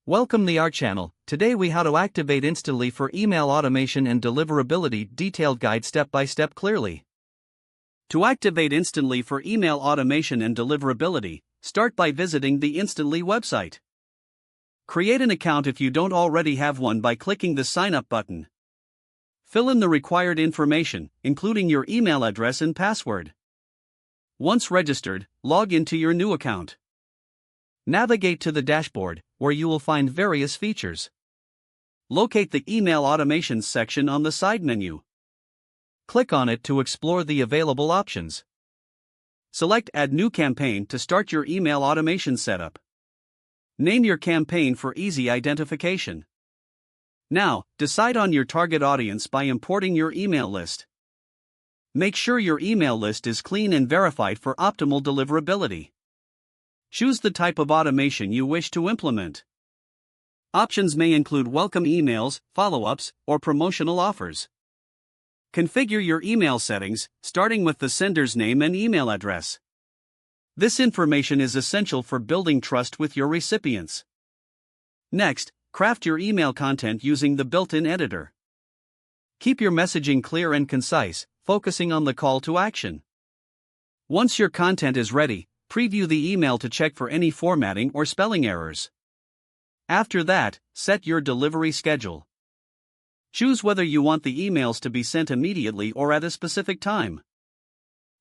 Welcome to our channel. Today we how to activate instantly for email automation and deliverability detailed guide step by step clearly. To activate instantly for email automation and deliverability, start by visiting the Instantly website. Create an account if you don't already have one by clicking the sign up button. Fill in the required information, including your email address and password. Once registered, log into your new account. Navigate to the dashboard, where you will find various features. Locate the Email Automations section on the side menu. Click on it to explore the available options. Select Add New Campaign to start your email automation setup. Name your campaign for easy identification. Now, decide on your target audience by importing your email list. Make sure your email list is clean and verified for optimal deliverability. Choose the type of automation you wish to implement. Options may include welcome emails, follow-ups, or promotional offers. Configure your email settings, starting with the sender's name and email address. This information is essential for building trust with your recipients. Next, craft your email content using the built-in editor. Keep your messaging clear and concise, focusing on the call to action. Once your content is ready, preview the email to check for any formatting or spelling errors. After that, set your delivery schedule. Choose whether you want the emails to be sent immediately or at a specific time.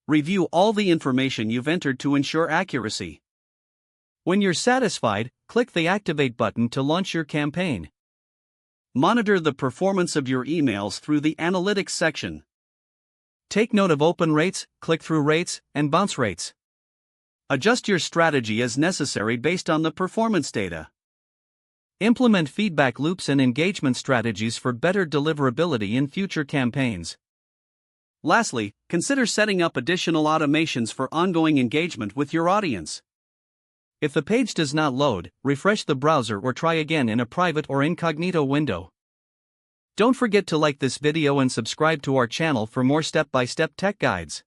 Review all the information you've entered to ensure accuracy. When you're satisfied, click the Activate button to launch your campaign. Monitor the performance of your emails through the Analytics section. Take note of open rates, click-through rates, and bounce rates. Adjust your strategy as necessary based on the performance data. Implement feedback loops and engagement strategies for better deliverability in future campaigns. Lastly, consider setting up additional automations for ongoing engagement with your audience. If the page does not load, refresh the browser or try again in a private or incognito window. Don't forget to like this video and subscribe to our channel for more step-by-step tech guides.